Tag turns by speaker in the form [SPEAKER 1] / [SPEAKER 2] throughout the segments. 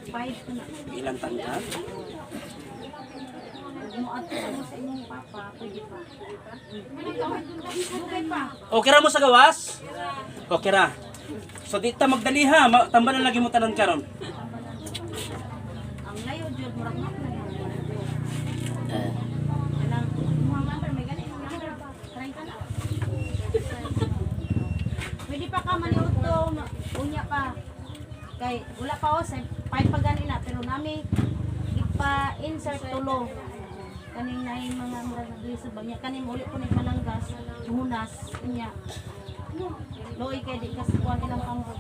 [SPEAKER 1] 5 ko na.
[SPEAKER 2] Ilan taon ka?
[SPEAKER 1] Muat ko sa inyong papa, pwede pa. Okay pa.
[SPEAKER 2] Okay ra mo sa gawas? Okay ra. So di ta magdali ha, tambalan lagi mo tanan karon.
[SPEAKER 1] Ang layo jud murag na na. Kanang Muhammad may gani ang number pa. Try ka na. Pwede pa ka maniud to, unya pa. Kay wala pa o sa 5 pa gani na pero nami ipa-insert tulo. Kaning na yung mga murag na sa banya kaning uli ko ni malanggas, hunas unya. Loy kay di kas kuan ilang pangod.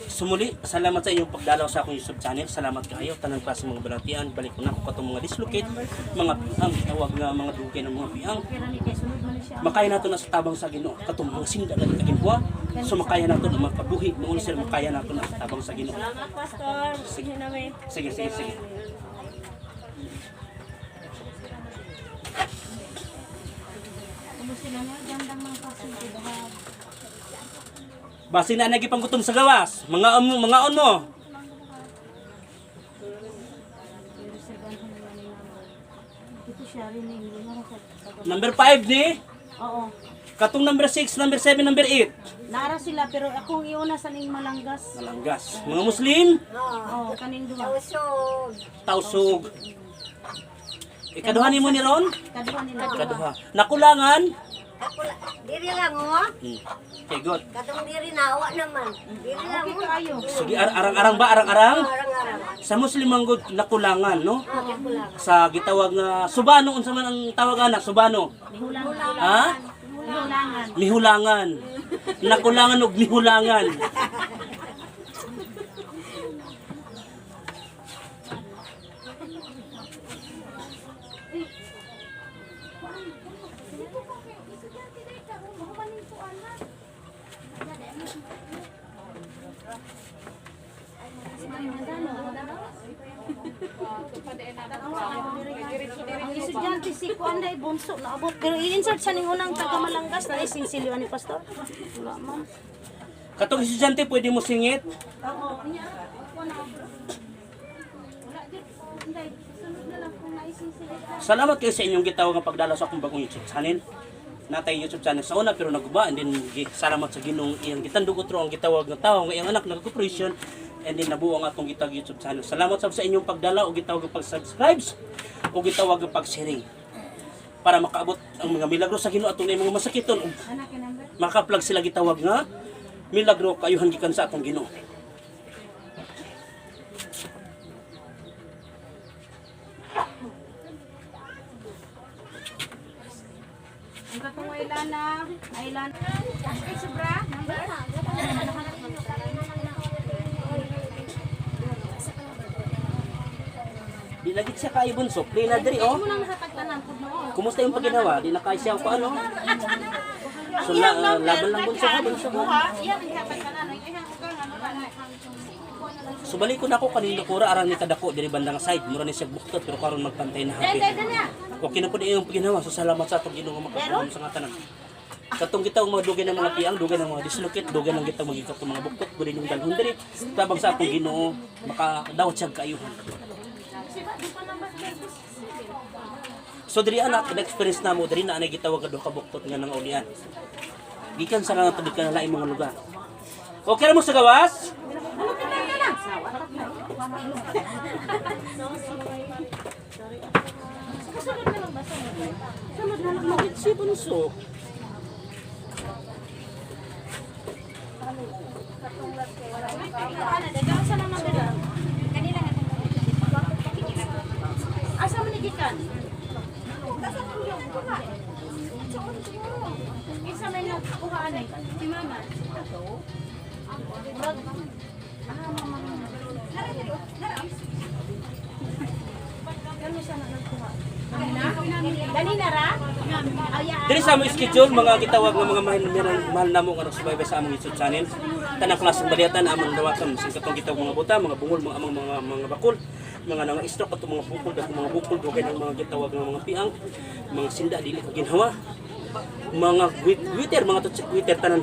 [SPEAKER 2] Sumuli, salamat sa inyong pagdalaw sa akong YouTube channel. Salamat kayo, tanang klase mga balatian. Balik ko na ako katong mga dislocate, mga piang, tawag nga mga dugay ng mga piang.
[SPEAKER 1] Kira ni kay sunod man siya.
[SPEAKER 2] Makaya nato na sa tabang sa Ginoo, katong mga sinda na kaginwa. So makaya nato na magpabuhi, noon sir makaya nato na sa tabang sa Ginoo.
[SPEAKER 1] Salamat pastor. Sige na may.
[SPEAKER 2] Sige, sige, sige.
[SPEAKER 1] Ano sila nga gandang mga pasyente bahag.
[SPEAKER 2] Basi na nagipang gutom sa gawas. Mga on mo.
[SPEAKER 1] Ito siya rin eh, hindi mo sa
[SPEAKER 2] Number 5 ni.
[SPEAKER 1] Oo.
[SPEAKER 2] Katong number 6, number 7, number 8.
[SPEAKER 1] Nara sila pero akong iuna sa ning malanggas.
[SPEAKER 2] Malanggas. Mga Muslim,
[SPEAKER 1] Oo, kaning duha.
[SPEAKER 2] tausog. Ikaduha ni mo ni ron?
[SPEAKER 1] Kaduha nila.
[SPEAKER 2] Ikaduha. Nakulangan.
[SPEAKER 3] Diri lang mo.
[SPEAKER 2] Okay, good.
[SPEAKER 3] Katong diri na awa naman. Diri lang
[SPEAKER 1] Okay
[SPEAKER 3] mo.
[SPEAKER 1] kaayo.
[SPEAKER 2] Sige, arang-arang ba? Arang-arang?
[SPEAKER 3] Arang-arang.
[SPEAKER 2] Sa Muslim ang good, nakulangan, no?
[SPEAKER 3] Kulang.
[SPEAKER 2] Sa gitawag nga subano, unsa man ang tawag ana, subano.
[SPEAKER 1] Mihulangan.
[SPEAKER 2] Ha?
[SPEAKER 1] Mihulangan.
[SPEAKER 2] Mihulangan. Nakulangan og mihulangan.
[SPEAKER 1] Ang estudyante si Kuan day bunso na abot pero i-insert sa ning unang taga Malanggas na isinsiliwan ni pastor. Wala man.
[SPEAKER 2] Katong estudyante pwede mo singit.
[SPEAKER 1] Oo, niya. Kuan na. Wala jud. Inday, sunod na lang kung naisinsiliwan.
[SPEAKER 2] Salamat kayo sa inyong gitawag nga pagdalaw sa akong bagong YouTube channel. Natay YouTube channel sa una pero naguba and then salamat sa Ginong iyang gitandugot ro ang gitawag nga tawo nga iyang anak nag-cooperation and then nabuo ang atong gitawag YouTube channel. Salamat sa inyong pagdalaw o gitawag nga pag-subscribe o gitawag nga pag-sharing para makaabot ang mga milagro sa Ginoo atong mga masakiton ug
[SPEAKER 1] Anak ka number?
[SPEAKER 2] makaplug sila gitawag nga milagro kayuhan gikan sa atong Ginoo.
[SPEAKER 1] Ang katong Ailana, Ailana. Ay, sobra. Number?
[SPEAKER 2] Di lagi siya kay bunso, play na diri oh.
[SPEAKER 1] Mo nang nahatagtanan pud no.
[SPEAKER 2] Kumusta yung paginawa? Di na kay siya ko ano? So laban lang bunso ko, bunso ko.
[SPEAKER 1] Iya ang nahatagtanan. Ay ihang ko ano ba.
[SPEAKER 2] So balik ko na ako kanina kura aran ni kadako diri bandang side mura ni siya buktot pero karon magpantay na happy. Okay na pud iyong paginawa. So salamat sa atong Ginoo nga makatulong sa nga tanan. Katong gitawag mga dugay ng mga tiang, dugay ng mga dislocate, dugay ng gitawag mga gitawag mga buktot, dugay yung dalhon diri. Tabang sa atong Ginoo makadawat siya kaayuhan. So diri anak, na-experience na mo diri na anay gitawag ka duha ka buktot nga nang ulian. Gikan sa nang tubig ka na laing mga lugar. Okay ra mo sa gawas? Sunod na lang magit si bunso.
[SPEAKER 1] Asa man gikan? Isa may nakuha anay. Si mama. Mama. Kano siya na nagkuha? Dali na ra?
[SPEAKER 2] Diri sa among schedule mga gitawag nga mga mahal namo nga nagsubaybay sa among YouTube channel. Tanang klaseng baliyatan among dawatan sa katong gitawag mga buta, mga bungol, mga bakul, mga nang stroke ato mga bukol dugay ng mga gitawag nga mga piang, mga sinda dili ko ginhawa. Mga Twitter, mga Twitter tanan.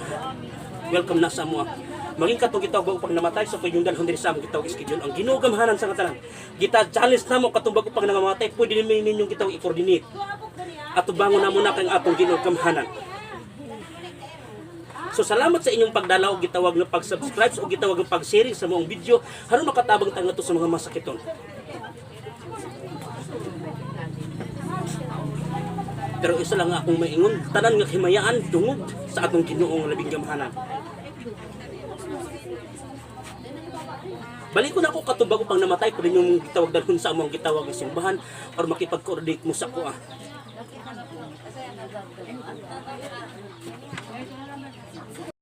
[SPEAKER 2] Welcome na sa amo. Maging katong gitawag bago pag namatay sa pwede yung dalhon diri sa among gitawag schedule. Ang Ginoo gamhanan sa katanan. Gita challenge namo katong bago pag nangamatay pwede ninyong gitawag i-coordinate. At tubangon na muna kang atong Ginoo gamhanan. So salamat sa inyong pagdalaw, gitawag na pag-subscribe o gitawag na pag-sharing sa mong video aron makatabang tayo nga to sa mga masakiton. Pero isa lang akong maingon, tanan nga himayaan tungod sa atong Ginoong labing gamhanan. Balik ko na ako katong bago pang namatay, pwede nyo gitawag dalhon sa among gitawag na simbahan or makipag-coordinate mo sa kuha.